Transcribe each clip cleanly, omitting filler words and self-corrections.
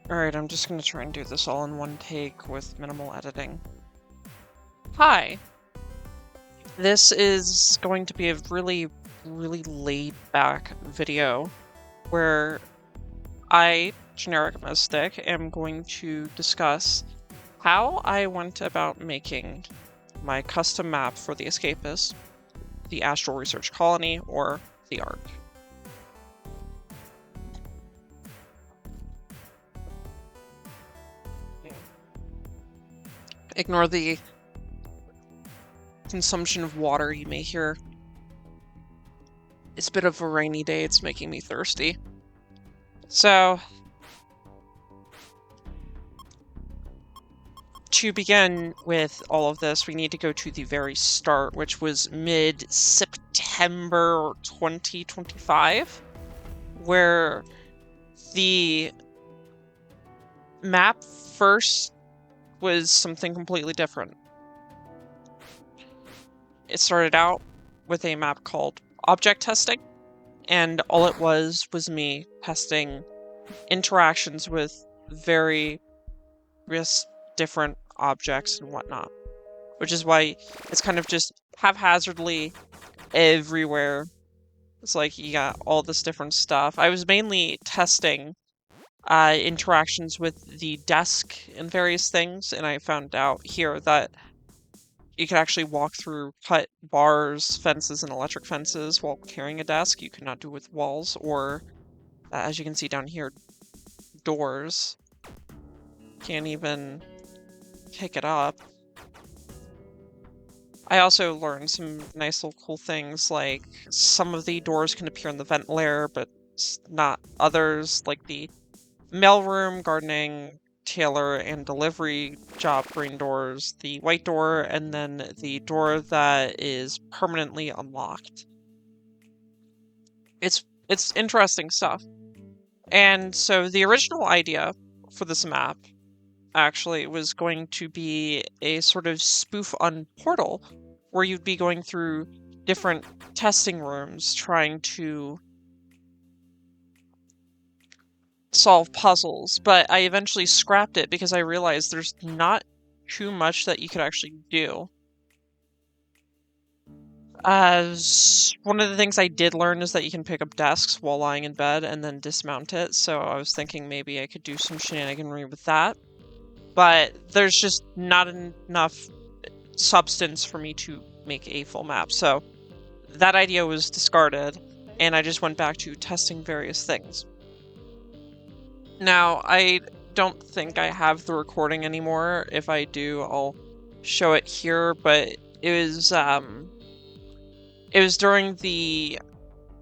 Alright, I'm just gonna try and do this all in one take with minimal editing. Hi! This is going to be a really laid-back video where I, Generic Mystic, am going to discuss how I went about making my custom map for the Escapists, the Astral Research Colony, or the Ark. Ignore the consumption of water you may hear. It's a bit of a rainy day, it's making me thirsty. So, to begin with all of this, we need to go to the very start, which was mid-September 2025, where the map first was something completely different. It started out with a map called Object Testing, and all it was me testing interactions with various different objects and whatnot, which is why it's kind of just haphazardly everywhere. It's like you got all this different stuff. I was mainly testing interactions with the desk and various things, and I found out here that you could actually walk through cut bars, fences, and electric fences while carrying a desk. You could not do with walls or, as you can see down here, doors. Can't even pick it up. I also learned some nice little cool things, like some of the doors can appear in the vent layer, but not others, like the mailroom, gardening, tailor, and delivery job green doors, the white door, and then the door that is permanently unlocked. It's interesting stuff. And so the original idea for this map actually was going to be a sort of spoof on Portal, where you'd be going through different testing rooms trying to solve puzzles, but I eventually scrapped it because I realized there's not too much that you could actually do. One of the things I did learn is that you can pick up desks while lying in bed and then dismount it, so I was thinking maybe I could do some shenaniganry with that. But there's just not enough substance for me to make a full map, so that idea was discarded, and I just went back to testing various things. Now, I don't think I have the recording anymore. If I do, I'll show it here, but it was during the,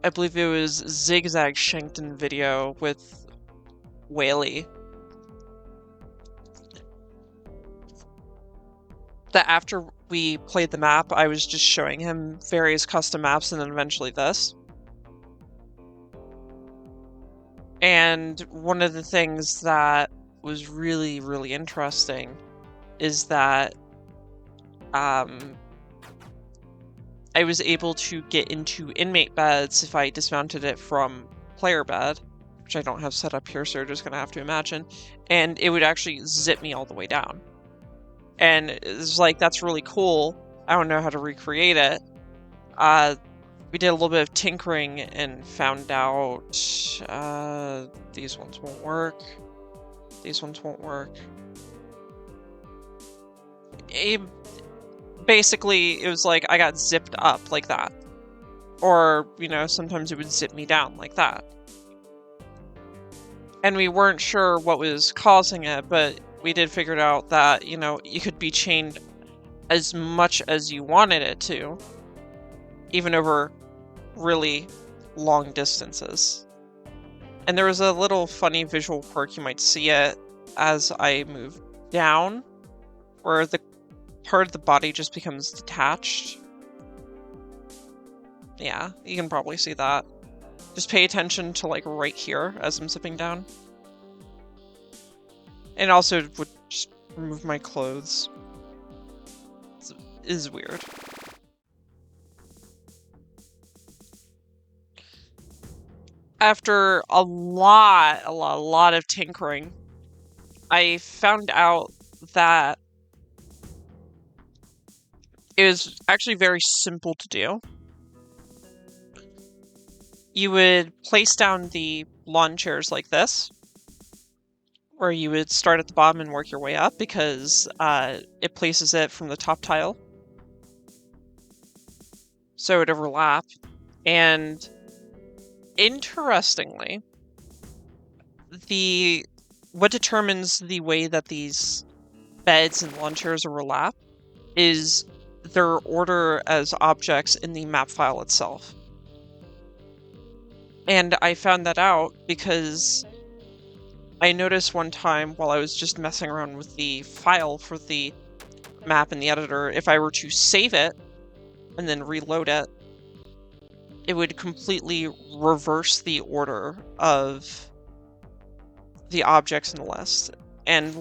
I believe it was Zigzag Shankton video with Whaley. That after we played the map, I was just showing him various custom maps and then eventually this. And one of the things that was really interesting is that I was able to get into inmate beds if I dismounted it from player bed, which I don't have set up here, so you're just gonna have to imagine, and it would actually zip me all the way down. And it's like, that's really cool. I don't know how to recreate it. We did a little bit of tinkering and found out these ones won't work. These ones won't work. Basically, it was like I got zipped up like that. Or, you know, sometimes it would zip me down like that. And we weren't sure what was causing it, but we did figure out that, you know, you could be chained as much as you wanted it to, even over really long distances. And there was a little funny visual quirk, you might see it as I move down, where the part of the body just becomes detached. Yeah, you can probably see that. Just pay attention to, like, right here as I'm zipping down. And also would just remove my clothes. It is weird. After a lot of tinkering, I found out that it was actually very simple to do. You would place down the lawn chairs like this, where you would start at the bottom and work your way up because it places it from the top tile, so it would overlap. And interestingly, what determines the way that these beds and lawn chairs overlap is their order as objects in the map file itself. And I found that out because I noticed one time while I was just messing around with the file for the map in the editor, if I were to save it and then reload it, it would completely reverse the order of the objects in the list. And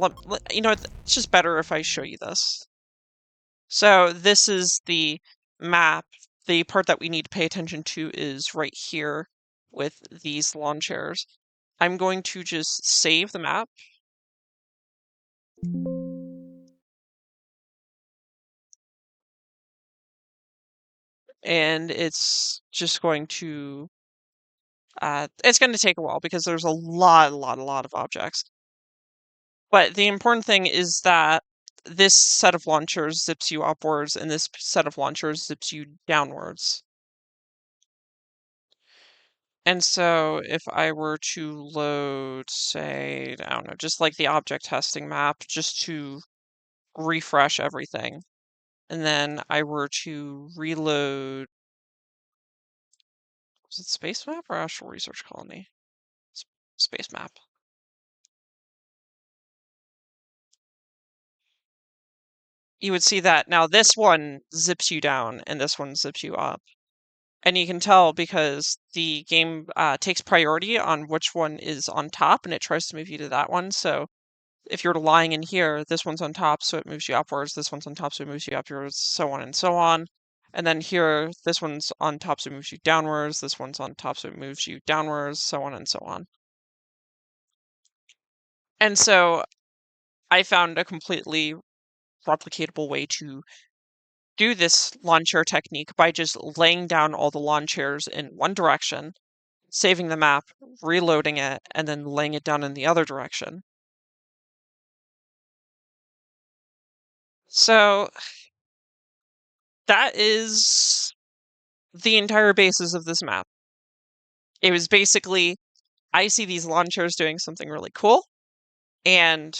you know, it's just better if I show you this. So this is the map. The part that we need to pay attention to is right here with these lawn chairs. I'm going to just save the map. And it's just going to take a while because there's a lot of objects. But the important thing is that this set of launchers zips you upwards and this set of launchers zips you downwards. And so if I were to load, say, I don't know, just like the object testing map, just to refresh everything, and then I were to reload, was it Space Map or Astral Research Colony? Space Map. You would see that now this one zips you down and this one zips you up. And you can tell because the game takes priority on which one is on top and it tries to move you to that one. So if you're lying in here, this one's on top, so it moves you upwards. This one's on top, so it moves you upwards, so on and so on. And then here, this one's on top, so it moves you downwards. This one's on top, so it moves you downwards, so on and so on. And so I found a completely replicatable way to do this lawn chair technique by just laying down all the lawn chairs in one direction, saving the map, reloading it, and then laying it down in the other direction. So that is the entire basis of this map. It was basically, I see these lawn chairs doing something really cool, and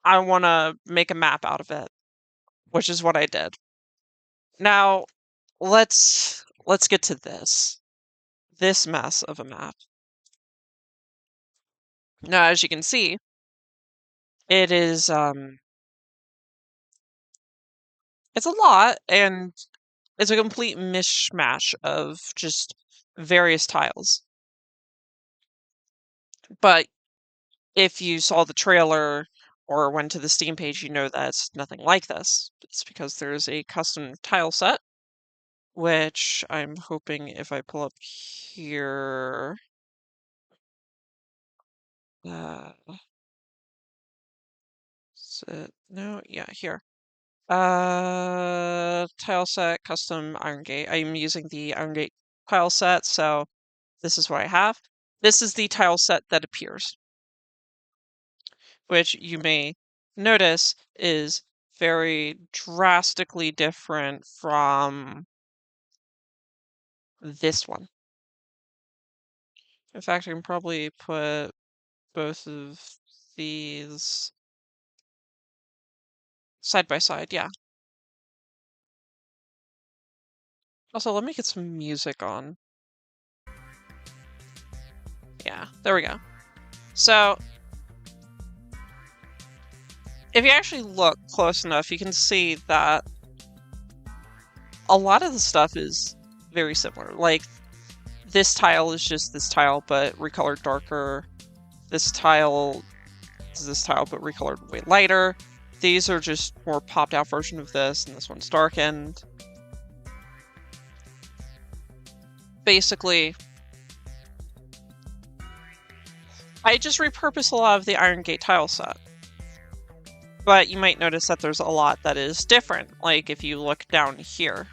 I want to make a map out of it, which is what I did. Now, let's get to this mess of a map. Now, as you can see, it is it's a lot, and it's a complete mishmash of just various tiles. But if you saw the trailer or went to the Steam page, you know that it's nothing like this. It's because there's a custom tile set, which I'm hoping if I pull up here, uh, no, yeah, here. Tile set, custom Iron Gate. I'm using the Iron Gate tile set, so this is what I have. This is the tile set that appears, which you may notice is very drastically different from this one. In fact, I can probably put both of these side by side, yeah. Also, let me get some music on. Yeah, there we go. So, if you actually look close enough, you can see that a lot of the stuff is very similar. Like, this tile is just this tile, but recolored darker. This tile is this tile, but recolored way lighter. These are just more popped out version of this, and this one's darkened. Basically, I just repurpose a lot of the Iron Gate tile set. But you might notice that there's a lot that is different, like if you look down here.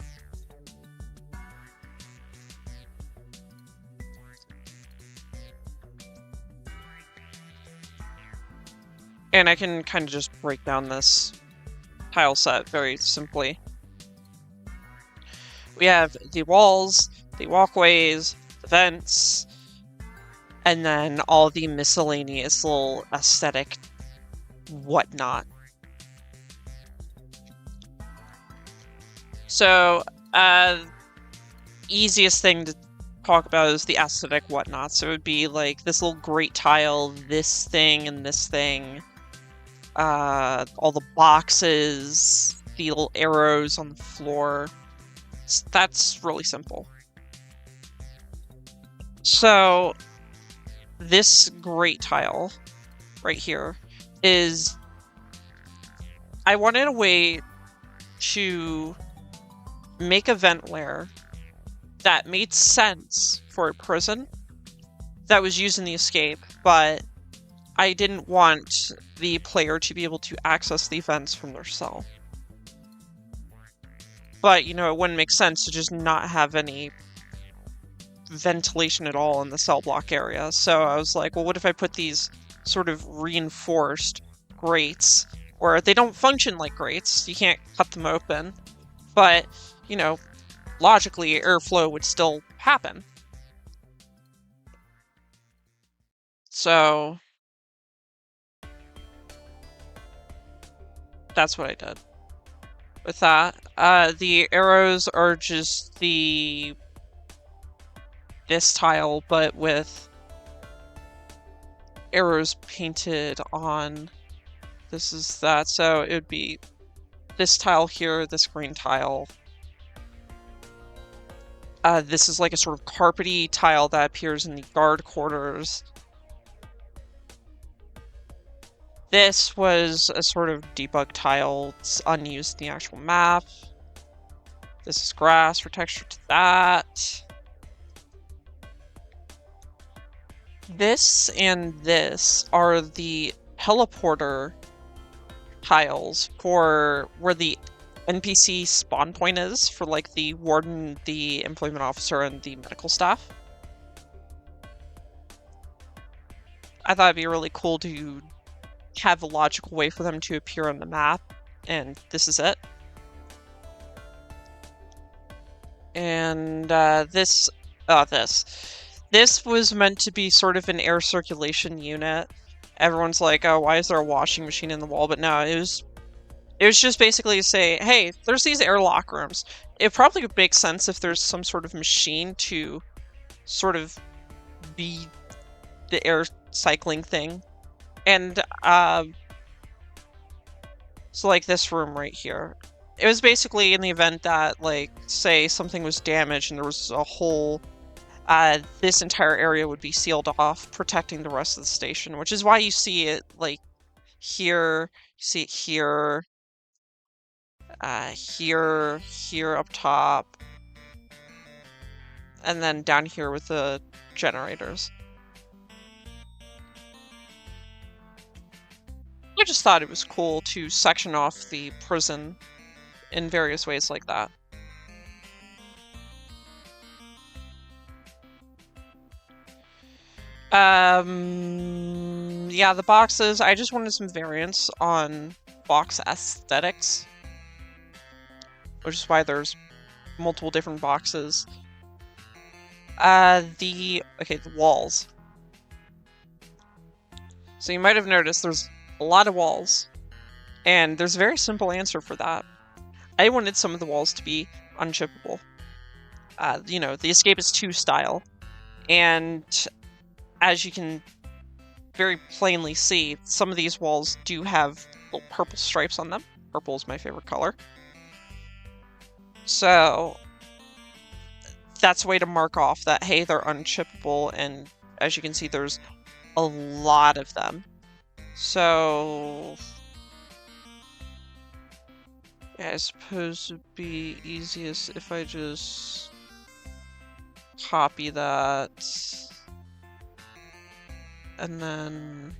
And I can kind of just break down this tile set very simply. We have the walls, the walkways, the vents, and then all the miscellaneous little aesthetic whatnot. So, easiest thing to talk about is the aesthetic whatnot. So it would be like this little grate tile, this thing, and this thing. All the boxes, the little arrows on the floor. That's really simple. So this grate tile right here is... I wanted a way to make a vent layer that made sense for a prison that was used in the escape, but I didn't want the player to be able to access the vents from their cell. But, you know, it wouldn't make sense to just not have any ventilation at all in the cell block area. So I was like, well, what if I put these sort of reinforced grates where they don't function like grates? You can't cut them open, but, you know, logically airflow would still happen. So that's what I did with that. The arrows are just this tile, but with arrows painted on. This is that, so it would be this tile here, this green tile. This is like a sort of carpety tile that appears in the guard quarters. This was a sort of debug tile. It's unused in the actual map. This is grass for texture to that. This and this are the teleporter tiles for where the NPC spawn point is for like the warden, the employment officer, and the medical staff. I thought it'd be really cool to have a logical way for them to appear on the map, and this is it. And this was meant to be sort of an air circulation unit. Everyone's like, oh, why is there a washing machine in the wall? But no, it was just basically to say, hey, there's these airlock rooms. It probably would make sense if there's some sort of machine to sort of be the air cycling thing. And so like this room right here, it was basically in the event that, like, say something was damaged and there was a hole, this entire area would be sealed off, protecting the rest of the station, which is why you see it like here, you see it here, here up top, and then down here with the generators. I just thought it was cool to section off the prison in various ways like that. Yeah, the boxes, I just wanted some variance on box aesthetics, which is why there's multiple different boxes. The walls. So you might have noticed there's a lot of walls, and there's a very simple answer for that. I wanted some of the walls to be unchippable. You know, the Escapists 2 style. And as you can very plainly see, some of these walls do have little purple stripes on them. Purple is my favorite color. So that's a way to mark off that, hey, they're unchippable, and as you can see, there's a lot of them. So yeah, I suppose it would be easiest if I just copy that and then...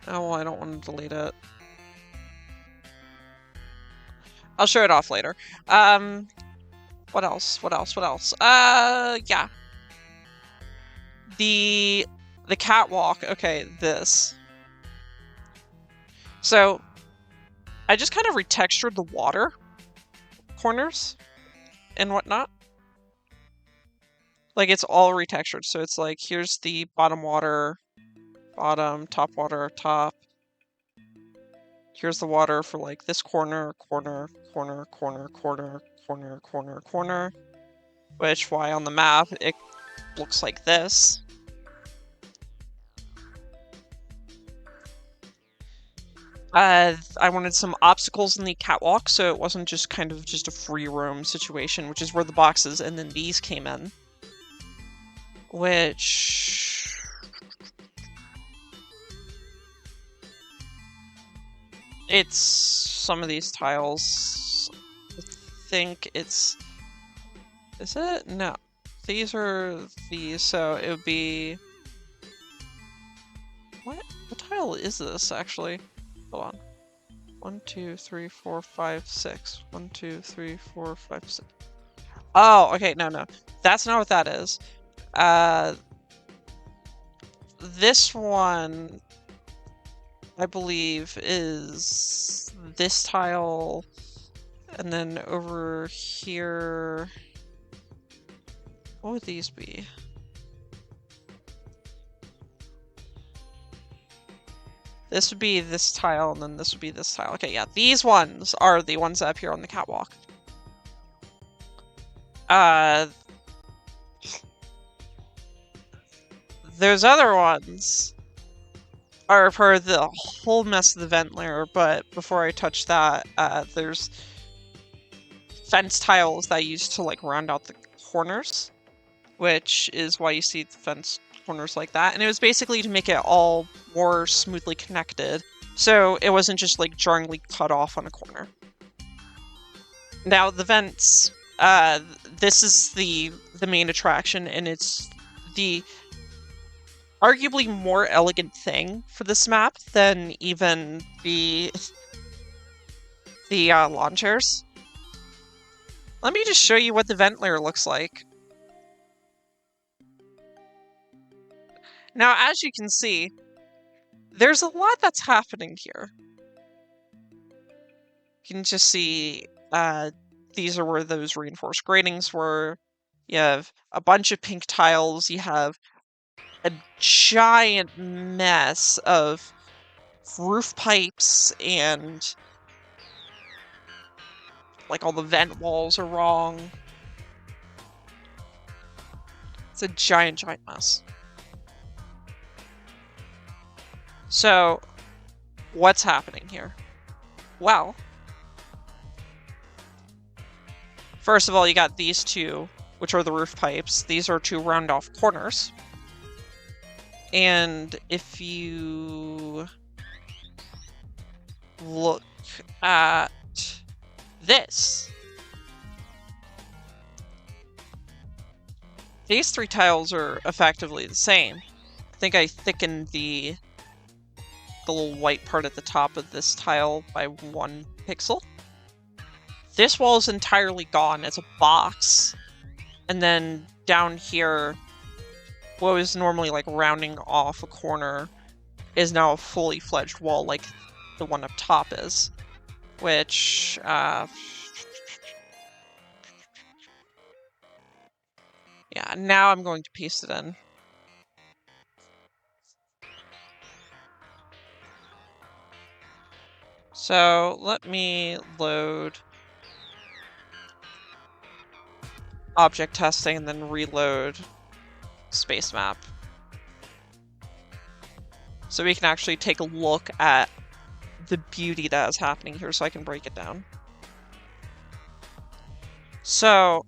Oh, well, I don't want to delete it. I'll show it off later. What else? What else? What else? Yeah. The catwalk. Okay, this. So, I just kind of retextured the water corners and whatnot. Like, it's all retextured. So it's like, here's the bottom water, bottom, top water, top. Here's the water for like this corner, corner, corner, corner, corner, corner, corner, corner. Which, why on the map, it looks like this. I wanted some obstacles in the catwalk, so it wasn't just kind of just a free roam situation, which is where the boxes and then these came in. Which... It's some of these tiles. I think it's... Is it? No. These are these, so it would be... What tile is this, actually? Hold on. 1, 2, 3, 4, 5, 6. 1, 2, 3, 4, 5, 6. Oh, okay, no. That's not what that is. This one, I believe, is this tile, and then over here... What would these be? This would be this tile, and then this would be this tile. Okay, yeah, these ones are the ones up here on the catwalk. Those other ones are part of the whole mess of the vent layer, but before I touch that, there's fence tiles that I use to, like, round out the corners, which is why you see the fence corners like that. And it was basically to make it all more smoothly connected, so it wasn't just, like, jarringly cut off on a corner. Now, the vents, this is the main attraction, and it's the arguably more elegant thing for this map than even the lawn chairs. Let me just show you what the vent layer looks like. Now, as you can see, there's a lot that's happening here. You can just see, these are where those reinforced gratings were. You have a bunch of pink tiles. You have a giant mess of roof pipes, and like all the vent walls are wrong. It's a giant mess. So, what's happening here? Well, first of all, you got these two, which are the roof pipes. These are two round off corners. And if you look at this, these three tiles are effectively the same. I think I thickened the little white part at the top of this tile by 1 pixel. This wall is entirely gone as a box. And then down here, what was normally like rounding off a corner is now a fully fledged wall like the one up top is. Which, yeah, now I'm going to paste it in. So let me load object testing and then reload space map. So we can actually take a look at the beauty that is happening here, so I can break it down. So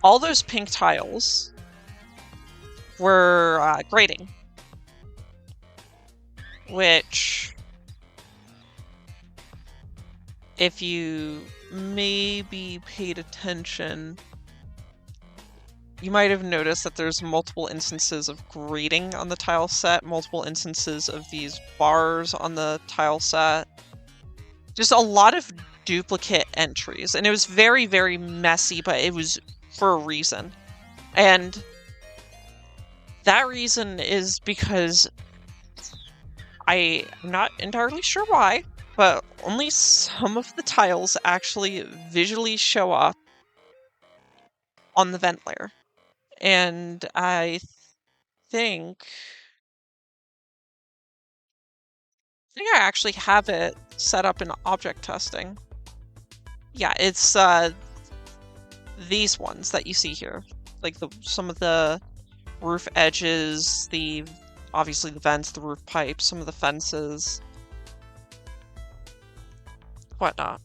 all those pink tiles were grading, which, if you maybe paid attention, you might have noticed that there's multiple instances of grading on the tile set, multiple instances of these bars on the tile set. Just a lot of duplicate entries, and it was very, very messy, but it was for a reason. And that reason is because I'm not entirely sure why, but only some of the tiles actually visually show up on the vent layer. And I think I actually have it set up in object testing. Yeah, it's these ones that you see here. Like some of the roof edges, obviously the vents, the roof pipes, some of the fences, whatnot.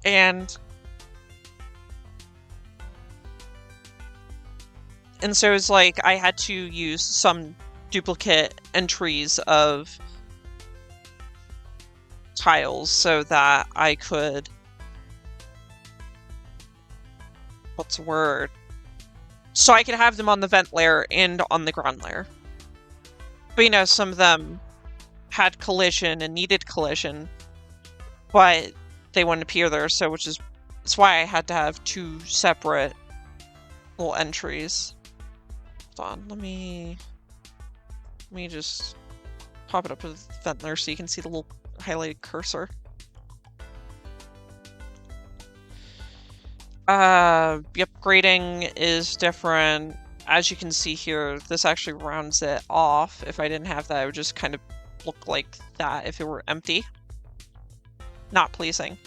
And so it's like I had to use some duplicate entries of tiles so that I could, what's the word? So I could have them on the vent layer and on the ground layer. But you know, some of them had collision and needed collision, but they wouldn't appear there, so that's why I had to have two separate little entries. Hold on, let me just pop it up with the vent layer so you can see the little highlighted cursor. Yep, grading is different. As you can see here, this actually rounds it off. If I didn't have that, it would just kind of look like that if it were empty. Not pleasing.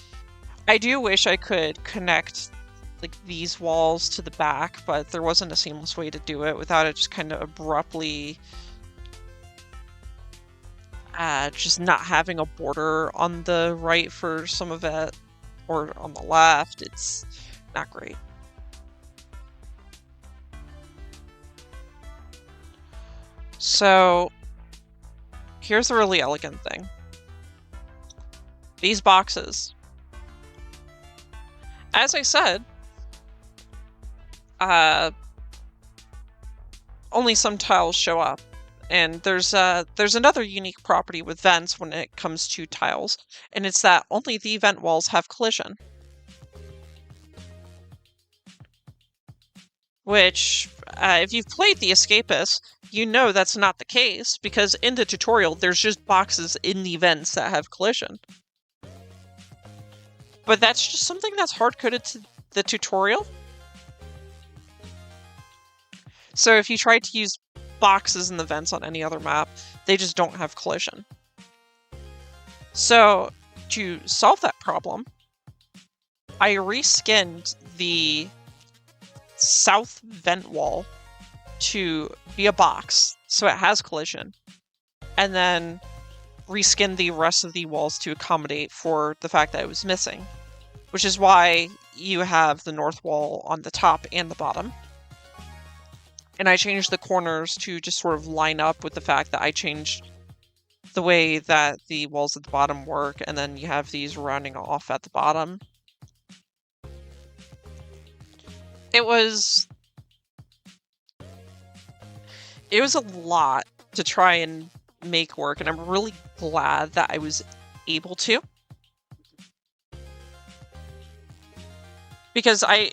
I do wish I could connect like these walls to the back, but there wasn't a seamless way to do it without it just kind of abruptly just not having a border on the right for some of it, or on the left. It's not great. So here's the really elegant thing. These boxes. As I said, only some tiles show up. And there's another unique property with vents when it comes to tiles, and it's that only the vent walls have collision. Which, if you've played the Escapists, you know that's not the case, because in the tutorial there's just boxes in the vents that have collision. But that's just something that's hard-coded to the tutorial. So if you try to use boxes in the vents on any other map, they just don't have collision. So to solve that problem, I reskinned the south vent wall to be a box, so it has collision, and then reskinned the rest of the walls to accommodate for the fact that it was missing, which is why you have the north wall on the top and the bottom. And I changed the corners to just sort of line up with the fact that I changed the way that the walls at the bottom work, and then you have these rounding off at the bottom. It was a lot to try and make work, and I'm really glad that I was able to. Because I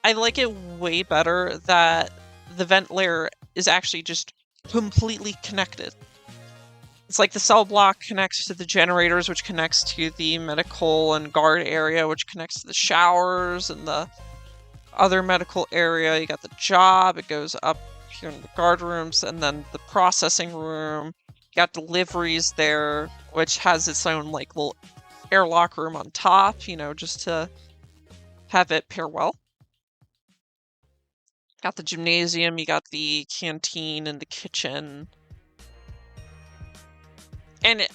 like it way better that the vent layer is actually just completely connected. It's like the cell block connects to the generators, which connects to the medical and guard area, which connects to the showers and the other medical area. You got the job, it goes up here in the guard rooms, and then the processing room. You got deliveries there, which has its own like little airlock room on top, you know, just to have it pair well. Got the gymnasium, you got the canteen and the kitchen. And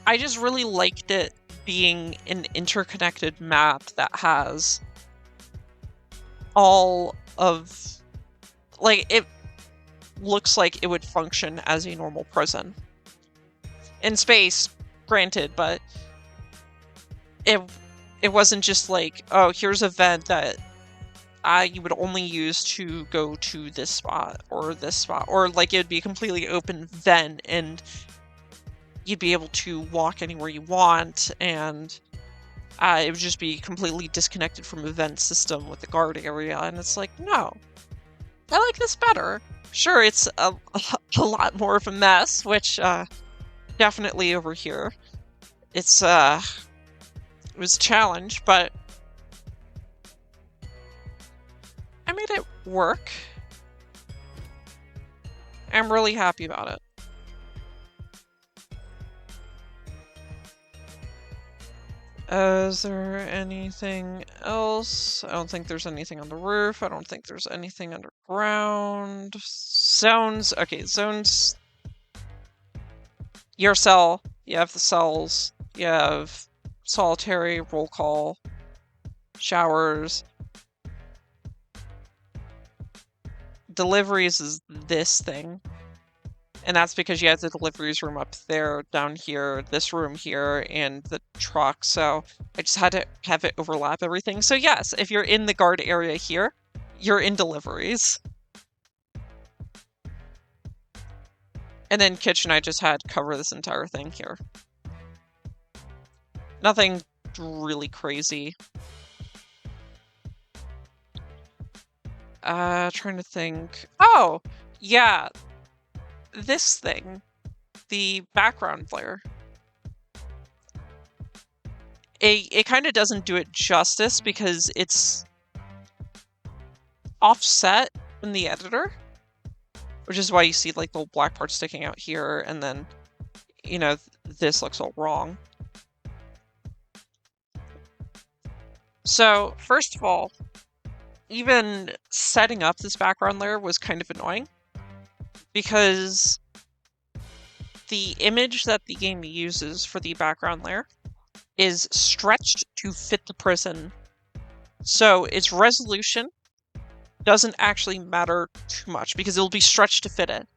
I just really liked it being an interconnected map that has all of, like, it looks like it would function as a normal prison. In space, granted, but it wasn't just like, oh, here's a vent that you would only use to go to this spot, or like it'd be completely open then, and you'd be able to walk anywhere you want, and it would just be completely disconnected from event system with the guard area. And it's like, no, I like this better. Sure, it's a lot more of a mess, which definitely over here it was a challenge, but I made it work. I'm really happy about it. Is there anything else? I don't think there's anything on the roof. I don't think there's anything underground. Zones. Okay, zones. Your cell. You have the cells. You have solitary, roll call, showers. Deliveries is this thing. And that's because you have the deliveries room up there, down here, this room here, and the truck. So I just had to have it overlap everything. So yes, if you're in the guard area here, you're in deliveries. And then kitchen, I just had cover this entire thing here. Nothing really crazy. Trying to think. Oh, yeah. This thing, the background layer, it kind of doesn't do it justice because it's offset in the editor, which is why you see like the little black part sticking out here, and then, you know, this looks all wrong. So first of all, even setting up this background layer was kind of annoying, because the image that the game uses for the background layer is stretched to fit the prison. So its resolution doesn't actually matter too much because it'll be stretched to fit it.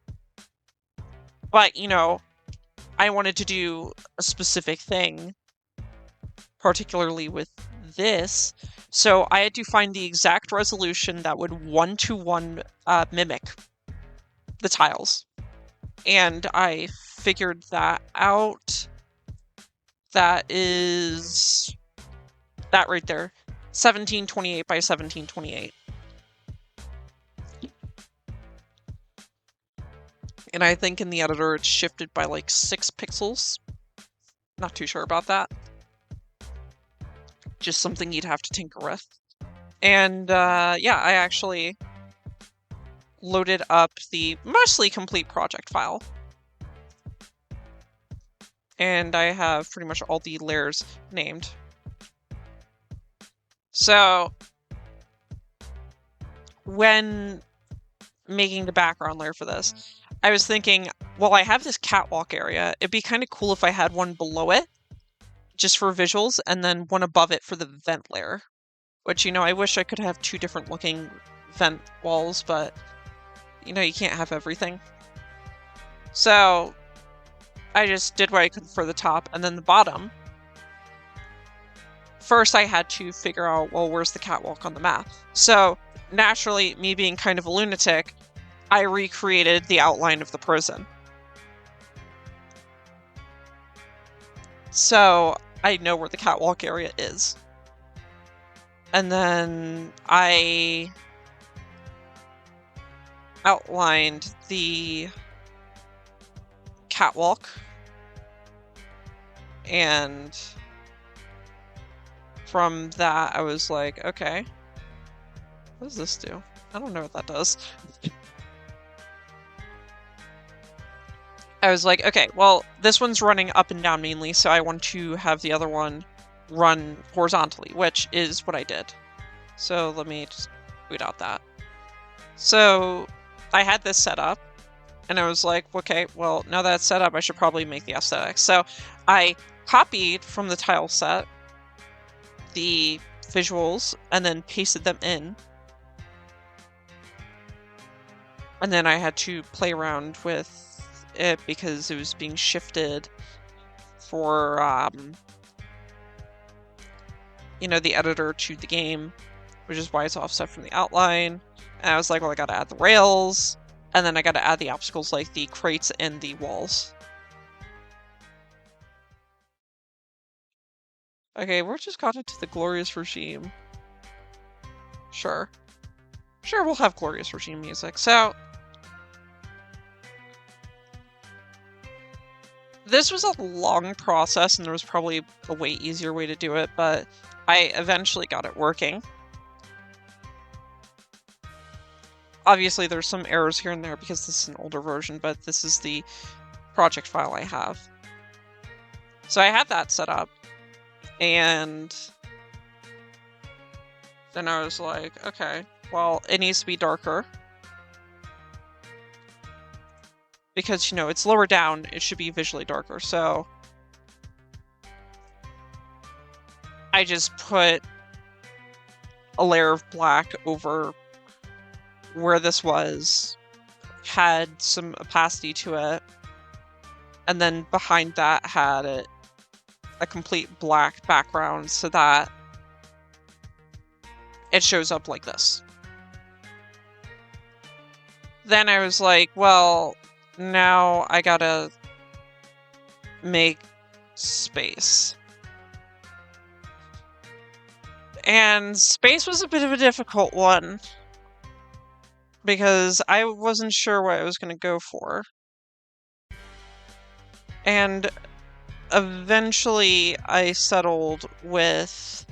But, you know, I wanted to do a specific thing, particularly with this, so I had to find the exact resolution that would one-to-one mimic the tiles. And I figured that out. That is that right there. 1728 by 1728. And I think in the editor it's shifted by like 6 pixels. Not too sure about that. Just something you'd have to tinker with. And yeah, I actually loaded up the mostly complete project file. And I have pretty much all the layers named. So when making the background layer for this, I was thinking, well, I have this catwalk area. It'd be kind of cool if I had one below it, just for visuals, and then one above it for the vent layer. Which, you know, I wish I could have 2 different looking vent walls, but, you know, you can't have everything. So I just did what I could for the top, and then the bottom. First, I had to figure out, well, where's the catwalk on the map? So naturally, me being kind of a lunatic, I recreated the outline of the prison. So I know where the catwalk area is. And then I outlined the catwalk, and from that I was like, okay, what does this do? I don't know what that does. I was like, okay, well, this one's running up and down mainly, so I want to have the other one run horizontally, which is what I did. So let me just tweet out that. So I had this set up, and I was like, okay, well, now that it's set up, I should probably make the aesthetics. So I copied from the tile set the visuals and then pasted them in. And then I had to play around with it because it was being shifted for, you know, the editor to the game. which is why it's offset from the outline. And I was like, well, I gotta add the rails, and then I gotta add the obstacles like the crates and the walls. Okay, we're just got into the glorious regime. Sure. Sure, we'll have glorious regime music. So this was a long process, and there was probably a way easier way to do it, but I eventually got it working. Obviously, there's some errors here and there because this is an older version, but this is the project file I have. So I had that set up, and then I was like, okay, well, it needs to be darker. Because, you know, it's lower down, it should be visually darker, so I just put a layer of black over where this was, had some opacity to it, and then behind that had a complete black background so that it shows up like this. Then I was like, well, now I gotta make space. And space was a bit of a difficult one because I wasn't sure what I was going to go for. And eventually I settled with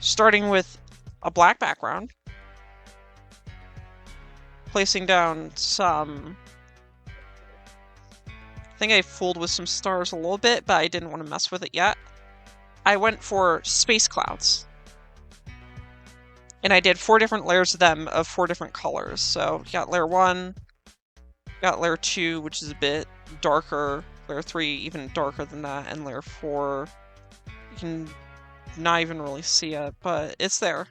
starting with a black background, placing down some... I think I fooled with some stars a little bit, but I didn't want to mess with it yet. I went for space clouds. And I did 4 different layers of them of 4 different colors. So you got layer 1, got layer 2, which is a bit darker, layer 3 even darker than that, and layer 4, you can not even really see it, but it's there.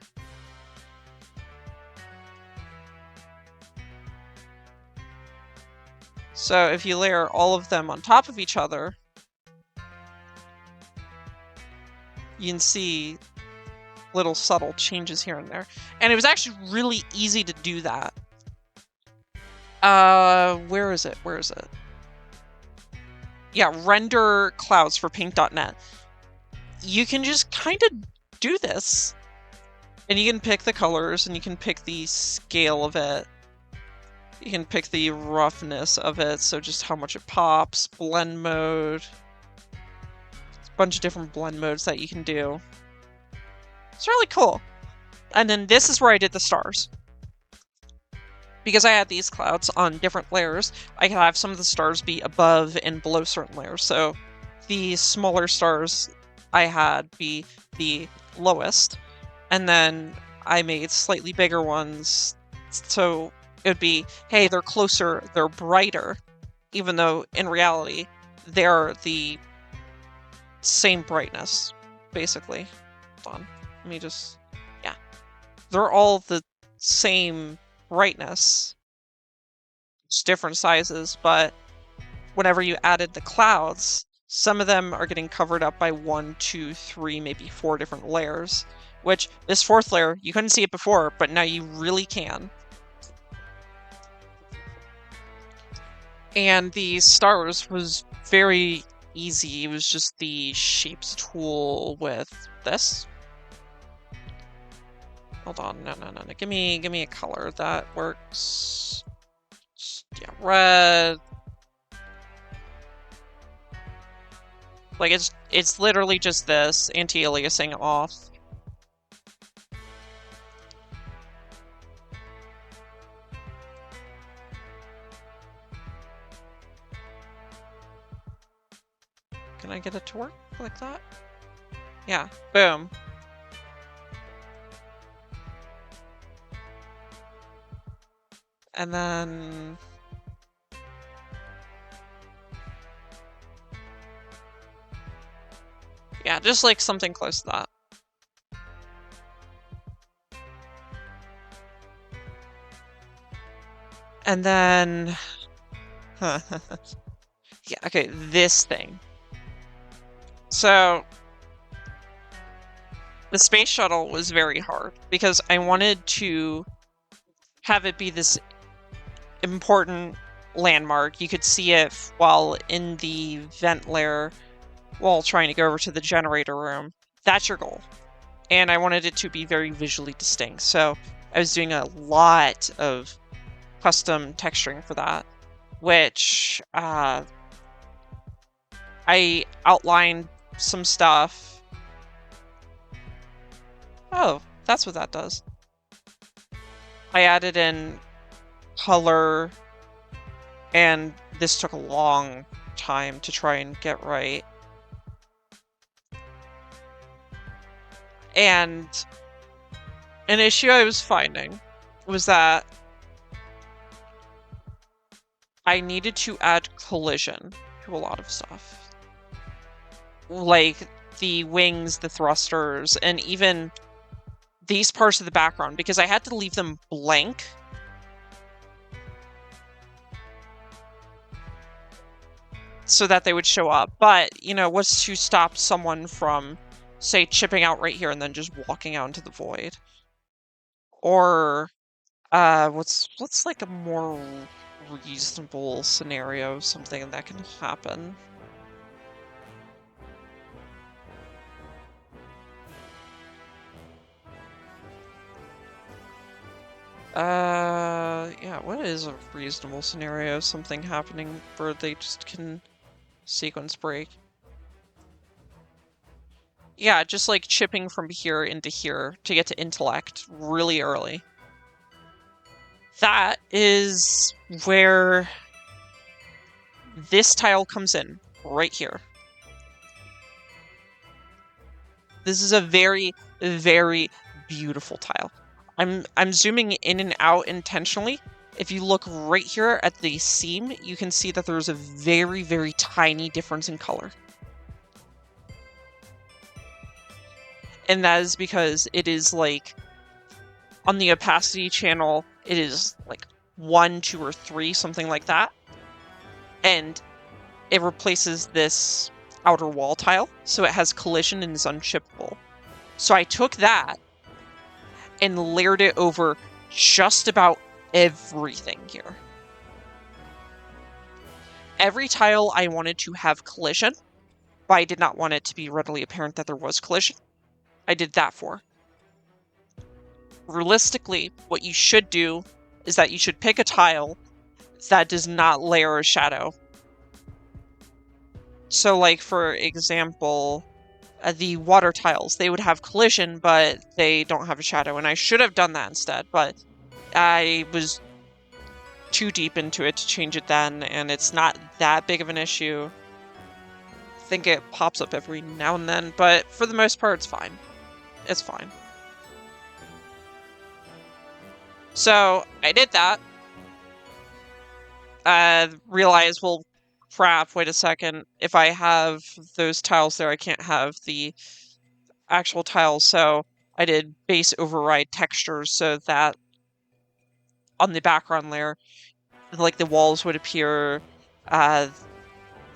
So if you layer all of them on top of each other, you can see little subtle changes here and there. And it was actually really easy to do that. Where is it? Where is it? Yeah, render clouds for paint.net. You can just kind of do this. And you can pick the colors, and you can pick the scale of it. You can pick the roughness of it, so just how much it pops, blend mode. There's a bunch of different blend modes that you can do. It's really cool. And then this is where I did the stars. Because I had these clouds on different layers, I could have some of the stars be above and below certain layers. So the smaller stars I had be the lowest, and then I made slightly bigger ones, so it would be, hey, they're closer, they're brighter, even though in reality they're the same brightness, basically. Hold on, let me just, yeah. They're all the same brightness, it's different sizes, but whenever you added the clouds, some of them are getting covered up by 1, 2, 3, maybe 4 different layers, which this 4th layer, you couldn't see it before, but now you really can. And the stars was very easy. It was just the shapes tool with this. Hold on, no. Give me a color that works. Yeah, red. Like it's literally just this, anti-aliasing off. Can I get it to work like that? Yeah, boom. And then... yeah, just like something close to that. And then... yeah, okay, this thing. So... The space shuttle was very hard because I wanted to have it be this important landmark. You could see it while in the vent layer while trying to go over to the generator room. That's your goal. And I wanted it to be very visually distinct. So I was doing a lot of custom texturing for that, which I outlined some stuff. Oh, that's what that does. I added in color, and this took a long time to try and get right. And an issue I was finding was that I needed to add collision to a lot of stuff. Like the wings, the thrusters, and even these parts of the background, because I had to leave them blank so that they would show up. But, you know, what's to stop someone from, say, chipping out right here and then just walking out into the void? Or what's like a more reasonable scenario, something that can happen? Yeah, what is a reasonable scenario? Something happening where they just can sequence break? Yeah, just like chipping from here into here to get to intellect really early. That is where this tile comes in, right here. This is a very, very beautiful tile. I'm zooming in and out intentionally. If you look right here at the seam, you can see that there's a very, very tiny difference in color. And that is because it is like, on the opacity channel, it is like 1, 2, or 3, something like that. And it replaces this outer wall tile, so it has collision and is unchippable. So I took that and layered it over just about everything here. Every tile I wanted to have collision, but I did not want it to be readily apparent that there was collision. I did that for. Realistically, what you should do is that you should pick a tile that does not layer a shadow. So, like, for example, the water tiles, they would have collision, but they don't have a shadow, and I should have done that instead, but I was too deep into it to change it then, and it's not that big of an issue. I think it pops up every now and then, but for the most part, it's fine. It's fine. So, I did that. Realized, well, crap, wait a second. If I have those tiles there, I can't have the actual tiles, so I did base override textures so that on the background layer, like the walls would appear,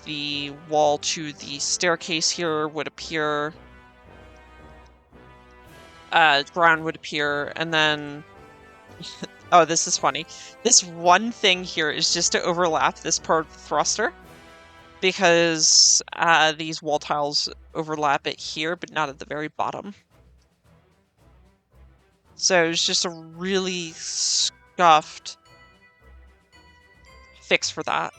the wall to the staircase here would appear, ground would appear, and then, oh, this is funny. This one thing here is just to overlap this part of the thruster, because these wall tiles overlap it here, but not at the very bottom. So it's just a really scuffed fix for that.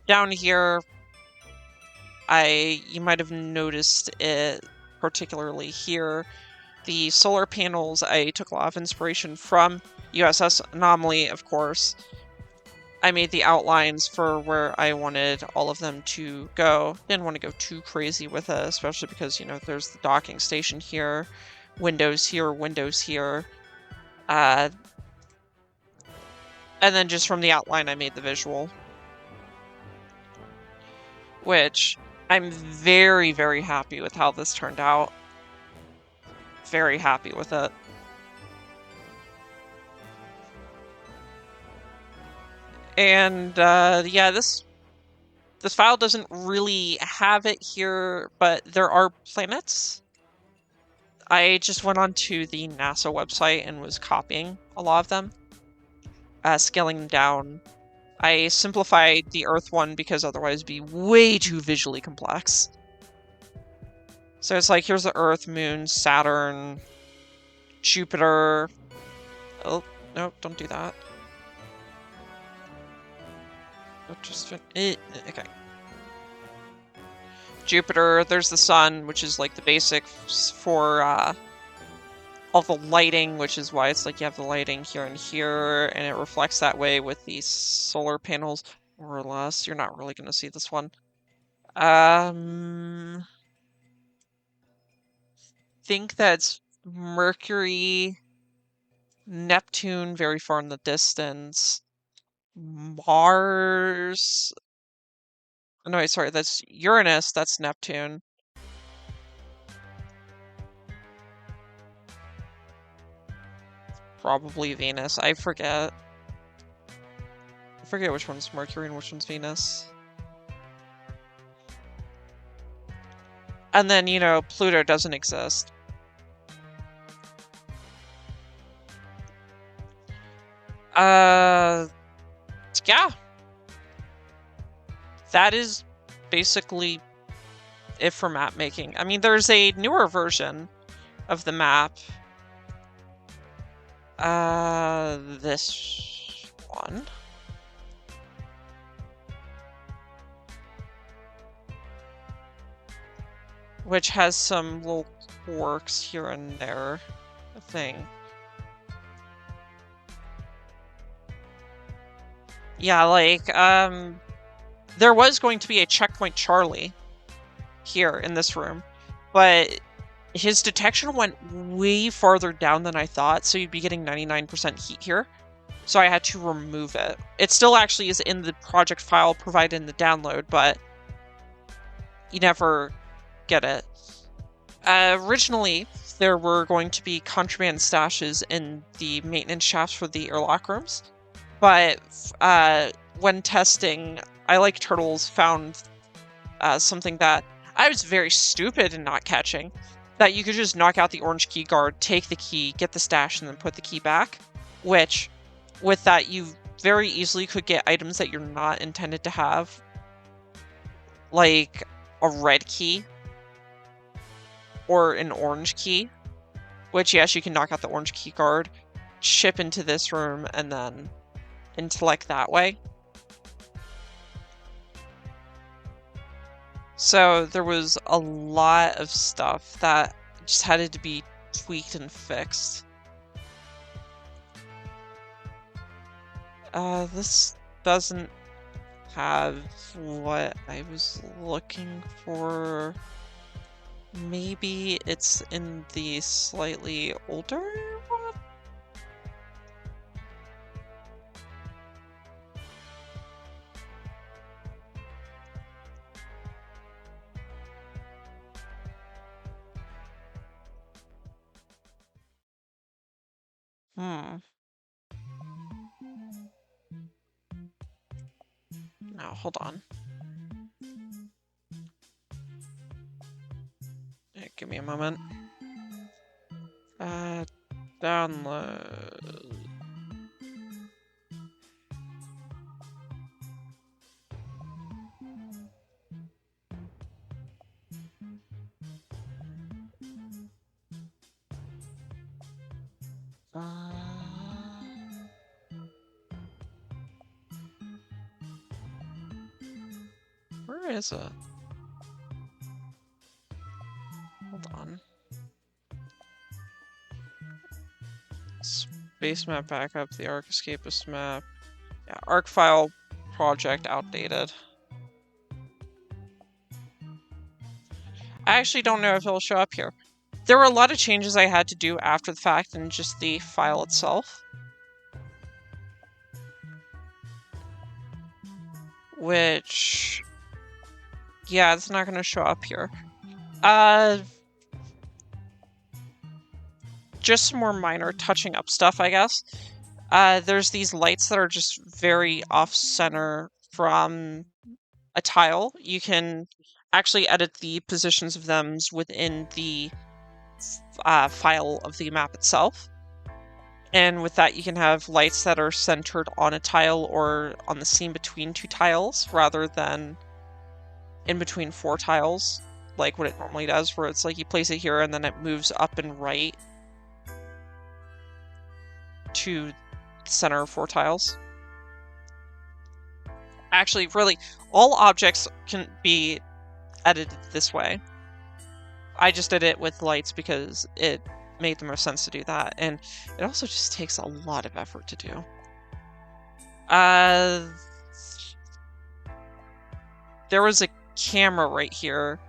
Down here, you might have noticed it particularly here. The solar panels, I took a lot of inspiration from USS Anomaly, of course. I made the outlines for where I wanted all of them to go. Didn't want to go too crazy with it, especially because, you know, there's the docking station here, windows here, windows here. And then just from the outline, I made the visual. Which I'm very, very happy with how this turned out. Very happy with it. And yeah, this This file doesn't really have it here, but there are planets. I just went onto the NASA website and was copying a lot of them, scaling them down. I simplified the Earth one because otherwise it'd be way too visually complex. So it's like, here's the Earth, Moon, Saturn, Jupiter. Oh, no, don't do that. Okay. Jupiter, there's the sun, which is like the basic for all the lighting, which is why it's like you have the lighting here and here, and it reflects that way with these solar panels, more or less. You're not really going to see this one. Think that's Mercury, Neptune, very far in the distance, Mars. No, wait, sorry, that's Uranus, that's Neptune. Probably Venus. I forget. I forget which one's Mercury and which one's Venus. And then, you know, Pluto doesn't exist. Yeah. That is basically it for map making. I mean, there's a newer version of the map. This one. Which has some little quirks here and there, I think. Yeah, like, there was going to be a checkpoint Charlie here in this room, but his detection went way farther down than I thought, so you'd be getting 99% heat here. So I had to remove it. It still actually is in the project file provided in the download, but you never get it. Originally, there were going to be contraband stashes in the maintenance shafts for the airlock rooms, but when testing, I Like Turtles found something that I was very stupid in not catching, that you could just knock out the orange key guard, take the key, get the stash, and then put the key back, which, with that, you very easily could get items that you're not intended to have, like a red key or an orange key, which, yes, you can knock out the orange key guard, ship into this room, and then intellect that way. So there was a lot of stuff that just had to be tweaked and fixed. This doesn't have what I was looking for. Maybe it's in the slightly older one? No, hold on. Give me a moment. Download. Where is it? Hold on. Space map backup, the Arc Escapists map. Yeah, Arc file project outdated. I actually don't know if it'll show up here. There were a lot of changes I had to do after the fact in just the file itself, which, yeah, it's not going to show up here. Just some more minor touching up stuff, I guess. There's these lights that are just very off-center from a tile, you can actually edit the positions of them within the file of the map itself. And with that, you can have lights that are centered on a tile or on the seam between two tiles rather than in between four tiles, like what it normally does, where it's like you place it here and then it moves up and right to the center of four tiles. Actually, really, all objects can be edited this way. I just did it with lights because it made the most sense to do that, and it also just takes a lot of effort to do. There was a camera right here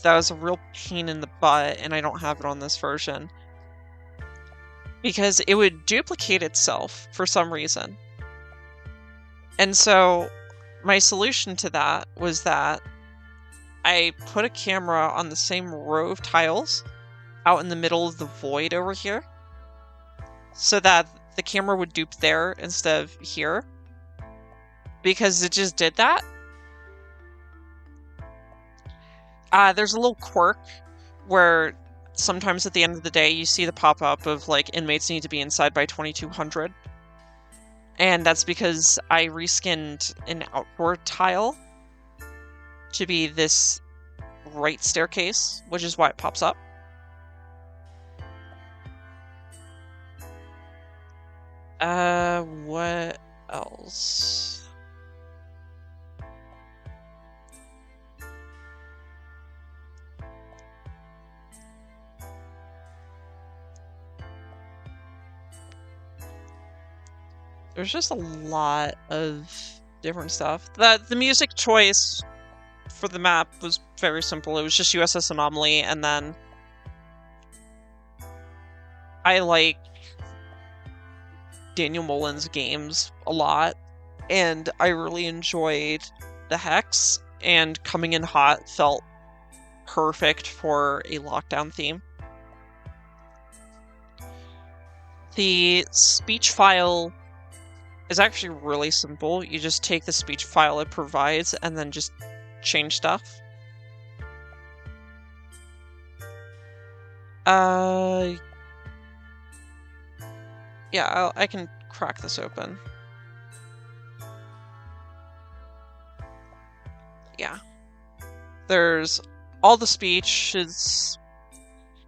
that was a real pain in the butt, and I don't have it on this version because it would duplicate itself for some reason. And so my solution to that was that I put a camera on the same row of tiles out in the middle of the void over here so that the camera would dupe there instead of here, because it just did that. There's a little quirk where sometimes at the end of the day you see the pop-up of like inmates need to be inside by 2200, and that's because I reskinned an outdoor tile to be this right staircase, which is why it pops up. What else? There's just a lot of different stuff. The music choice for the map was very simple. It was just USS Anomaly, and then I like Daniel Mullen's games a lot, and I really enjoyed the Hex, and Coming in Hot felt perfect for a lockdown theme. The speech file is actually really simple. You just take the speech file it provides and then just change stuff. Yeah, I can crack this open. Yeah. There's all the speech is...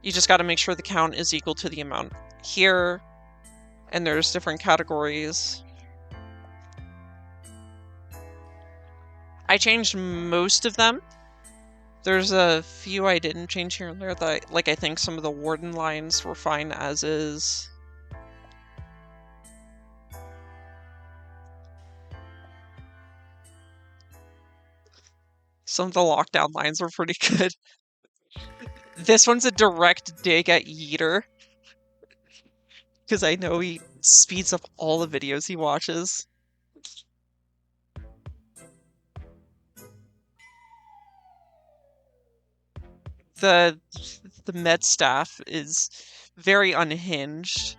You just gotta make sure the count is equal to the amount here, and there's different categories. I changed most of them. There's a few I didn't change here and there that, like, I think some of the warden lines were fine as is. Some of the lockdown lines were pretty good. This one's a direct dig at Yeeter, because I know he speeds up all the videos he watches. The med staff is very unhinged.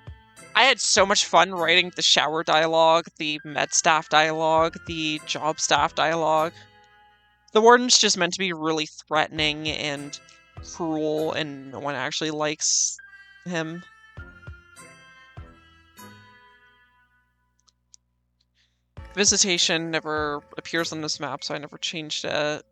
I had so much fun writing the shower dialogue, the med staff dialogue, the job staff dialogue. The warden's just meant to be really threatening and cruel, and no one actually likes him. Visitation never appears on this map, so I never changed it.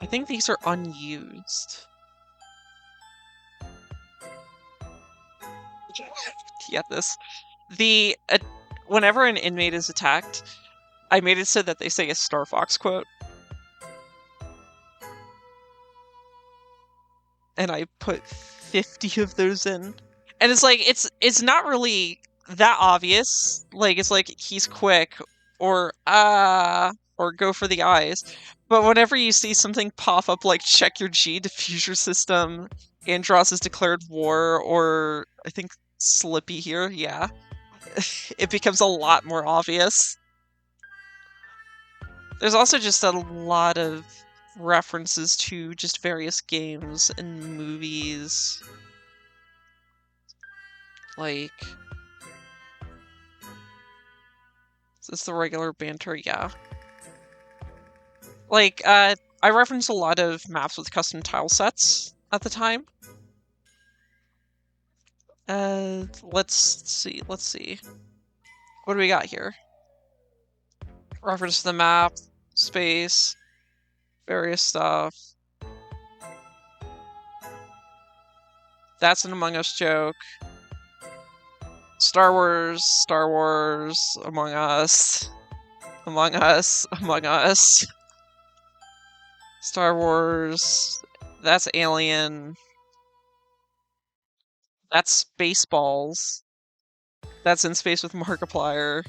I think these are unused. Get this. Whenever an inmate is attacked, I made it so that they say a Star Fox quote. And I put 50 of those in. And it's like, it's not really that obvious. Like, it's like, he's quick, or go for the eyes. But whenever you see something pop up like check your G diffuser system, Andros has declared war, or I think Slippy here, yeah. It becomes a lot more obvious. There's also just a lot of references to just various games and movies. Like, is this the regular banter? Yeah. Like, I referenced a lot of maps with custom tile sets at the time. Let's see. What do we got here? Reference to the map, space, various stuff. That's an Among Us joke. Star Wars, Among Us, Among Us, Among Us. Star Wars, that's Alien. That's Spaceballs. That's In Space with Markiplier.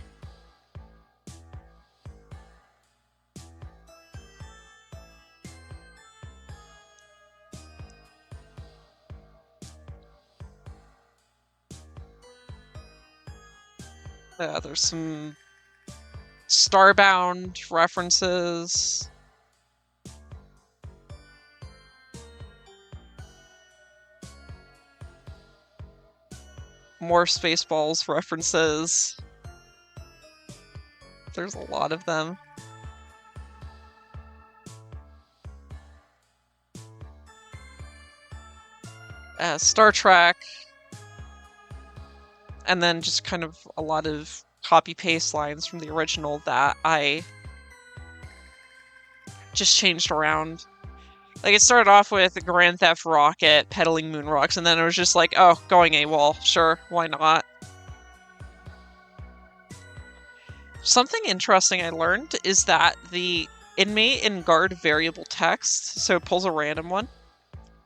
There's some Starbound references. More Spaceballs references. There's a lot of them. Star Trek. And then just kind of a lot of copy-paste lines from the original that I just changed around. Like, it started off with Grand Theft Rocket peddling moon rocks, and then it was just like, oh, going AWOL. Sure, why not? Something interesting I learned is that the inmate and guard variable text, so it pulls a random one,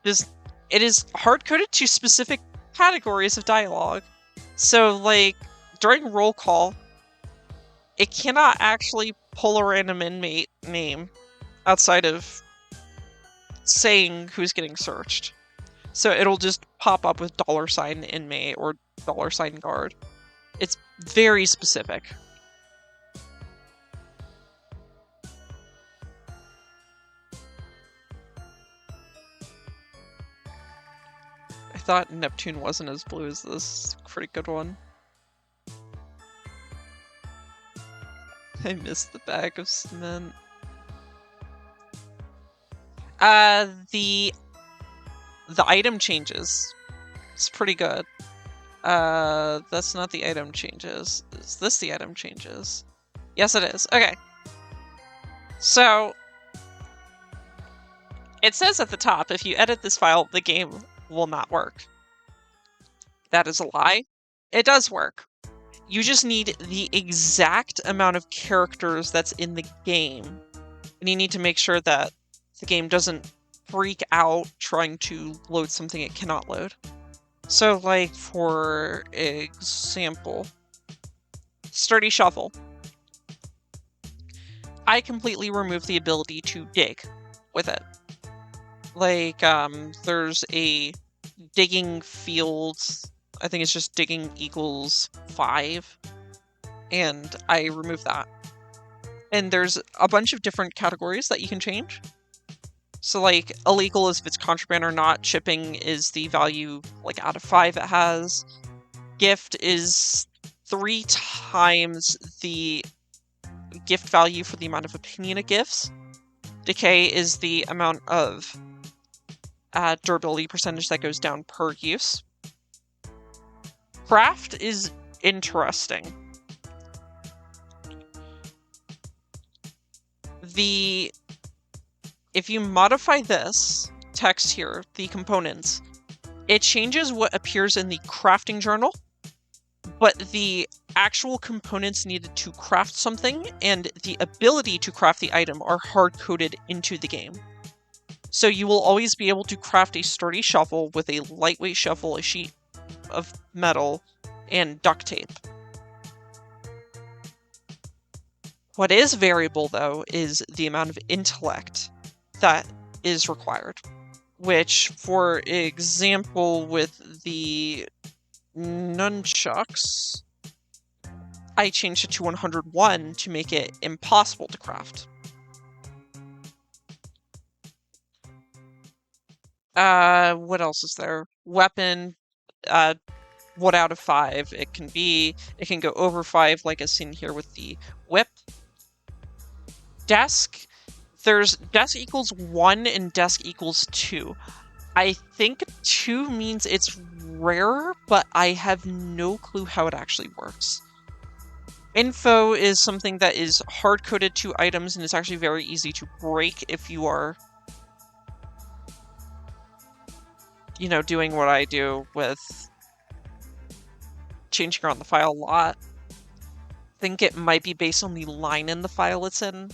it is hard-coded to specific categories of dialogue. So, like, during roll call, it cannot actually pull a random inmate name outside of saying who's getting searched. So it'll just pop up with $ inmate or $ guard. It's very specific. I thought Neptune wasn't as blue as this. Pretty good one. I missed the bag of cement. The item changes. It's pretty good. That's not the item changes. Is this the item changes? Yes, it is. Okay. So, it says at the top, if you edit this file, the game will not work. That is a lie. It does work. You just need the exact amount of characters that's in the game. And you need to make sure that the game doesn't freak out trying to load something it cannot load. So, like, for example, Sturdy Shovel. I completely removed the ability to dig with it. Like, there's a digging field. I think it's just digging equals 5. And I removed that. And there's a bunch of different categories that you can change. So, like, illegal is if it's contraband or not. Chipping is the value, like, out of 5 it has. Gift is 3 times the gift value for the amount of opinion it gives. Decay is the amount of durability percentage that goes down per use. Craft is interesting. If you modify this text here, the components, it changes what appears in the crafting journal, but the actual components needed to craft something and the ability to craft the item are hard-coded into the game. So you will always be able to craft a sturdy shovel with a lightweight shovel, a sheet of metal, and duct tape. What is variable, though, is the amount of intellect that is required, which, for example, with the nunchucks, I changed it to 101 to make it impossible to craft. What else is there? Weapon, uh, what out of 5 it can be. It can go over 5, like as seen here with the whip. Desk, there's desk equals 1 and desk equals 2. I think 2 means it's rarer, but I have no clue how it actually works. Info is something that is hard-coded to items and it's actually very easy to break if you are, you know, doing what I do with changing around the file a lot. I think it might be based on the line in the file it's in,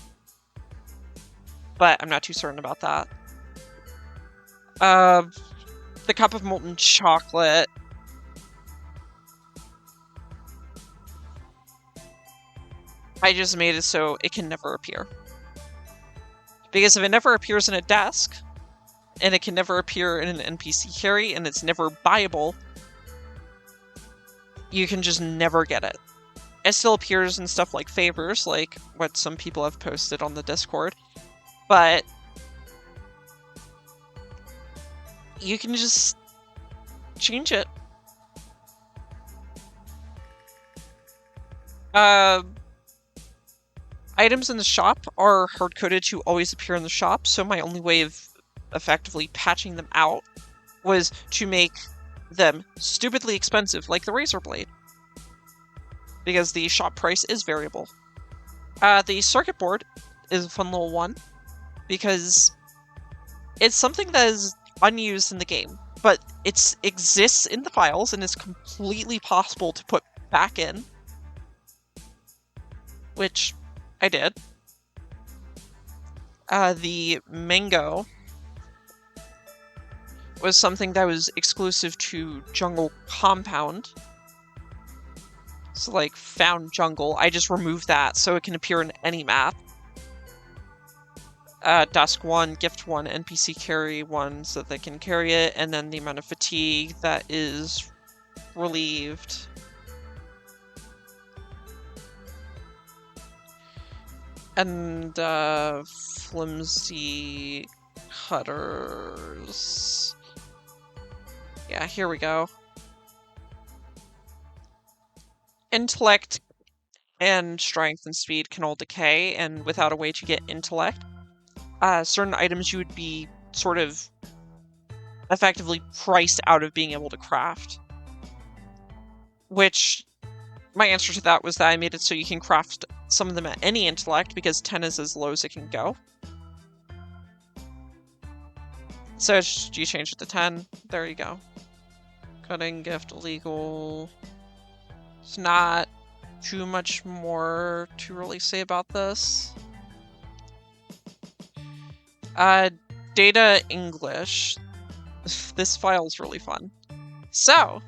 but I'm not too certain about that. The cup of molten chocolate. I just made it so it can never appear. Because if it never appears in a desk, and it can never appear in an NPC carry, and it's never buyable, you can just never get it. It still appears in stuff like favors, like what some people have posted on the Discord, but you can just change it. Items in the shop are hard-coded to always appear in the shop, so my only way of effectively patching them out was to make them stupidly expensive, like the razor blade, because the shop price is variable. The circuit board is a fun little one, because it's something that is unused in the game, but it exists in the files and is completely possible to put back in, which I did. The mango was something that was exclusive to Jungle Compound. So like found jungle, I just removed that so it can appear in any map. Dusk 1, gift 1, NPC carry 1 so that they can carry it, and then the amount of fatigue that is relieved. And flimsy cutters. Yeah, here we go. Intellect and strength and speed can all decay, and without a way to get intellect, certain items you would be sort of effectively priced out of being able to craft. Which, my answer to that was that I made it so you can craft some of them at any intellect, because 10 is as low as it can go. So you change it to 10, there you go. Cutting, gift, illegal. It's not too much more to really say about this. Data English. This file is really fun. So,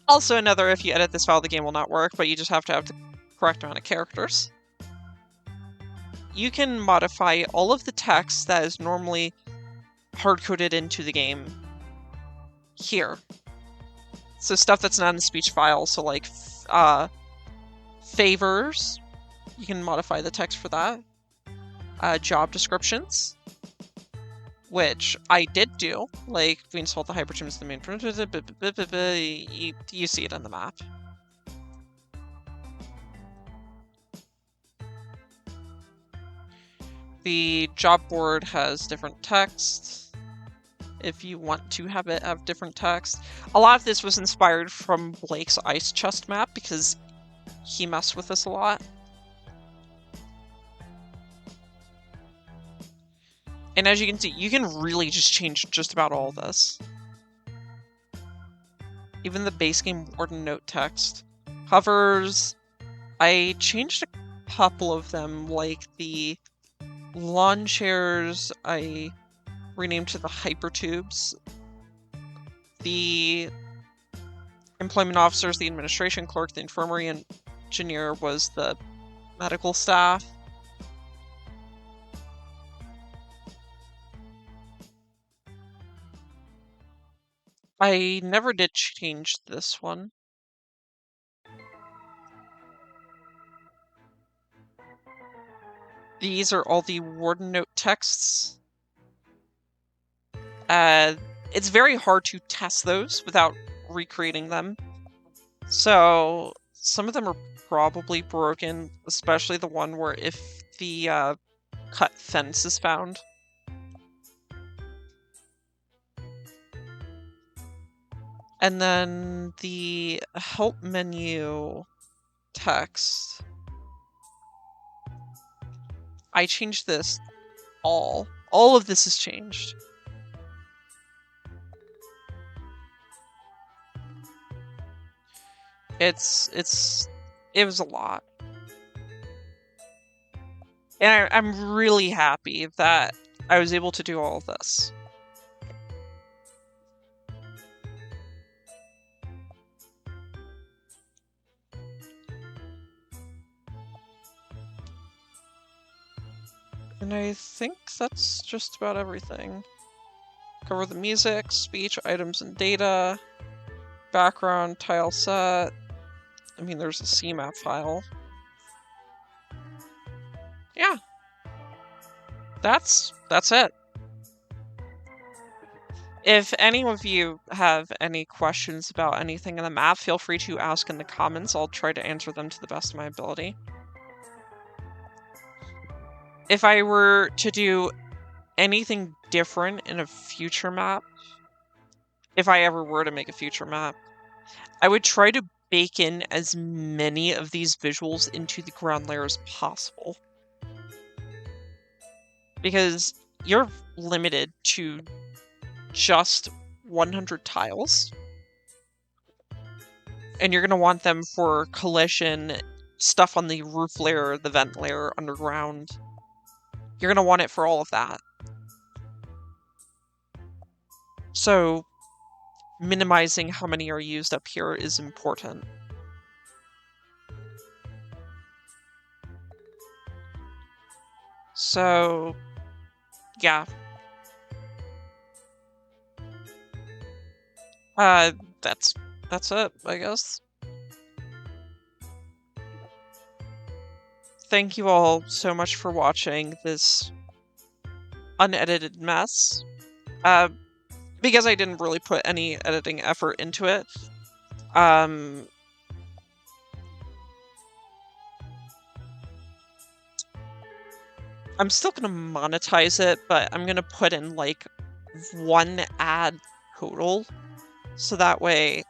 also another, if you edit this file, the game will not work, but you just have to have the correct amount of characters. You can modify all of the text that is normally hard-coded into the game here. So stuff that's not in the speech file, so like favors, you can modify the text for that. Job descriptions, which I did do, like we installed the hypertombs to the main, you see it on the map. The job board has different text, if you want to have it have different text. A lot of this was inspired from Blake's ice chest map, because he messed with this a lot. And as you can see, you can really just change just about all this. Even the base game warden note text. Hovers, I changed a couple of them, like the lawn chairs I renamed to the hypertubes. The employment officers, the administration clerk, the infirmary engineer was the medical staff. I never did change this one. These are all the warden note texts. It's very hard to test those without recreating them. So some of them are probably broken, especially the one where if the cut fence is found. And then the help menu text. I changed this all. All of this has changed. It was a lot. And I'm really happy that I was able to do all of this. And I think that's just about everything. Cover the music, speech, items, and data, background, tile set. I mean, there's a CMap file. Yeah. That's it. If any of you have any questions about anything in the map, feel free to ask in the comments. I'll try to answer them to the best of my ability. If I were to do anything different in a future map, if I ever were to make a future map, I would try to bake in as many of these visuals into the ground layer as possible. Because you're limited to just 100 tiles. And you're going to want them for collision, stuff on the roof layer, the vent layer, underground. You're going to want it for all of that. So minimizing how many are used up here is important. So, yeah. That's it, I guess. Thank you all so much for watching this unedited mess. Because I didn't really put any editing effort into it. I'm still gonna monetize it, but I'm gonna put in like 1 ad total, so that way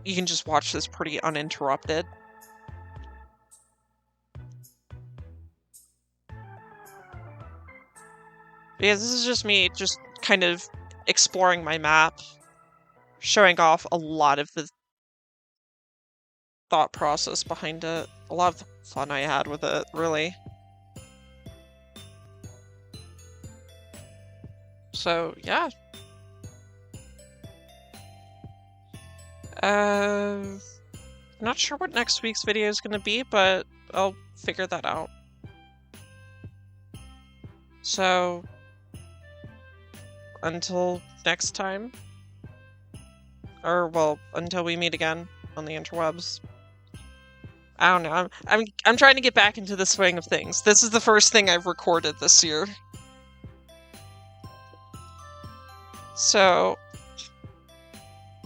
you can just watch this pretty uninterrupted. Because this is just me just kind of exploring my map, showing off a lot of the thought process behind it, a lot of the fun I had with it, really. So, yeah. Not sure what next week's video is going to be, but I'll figure that out. So, until next time, or well, until we meet again on the interwebs. I don't know. I'm trying to get back into the swing of things. This is the first thing I've recorded this year. So,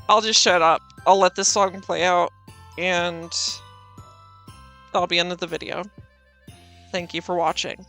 I'll just shut up. I'll let this song play out, and that'll be the end of the video. Thank you for watching.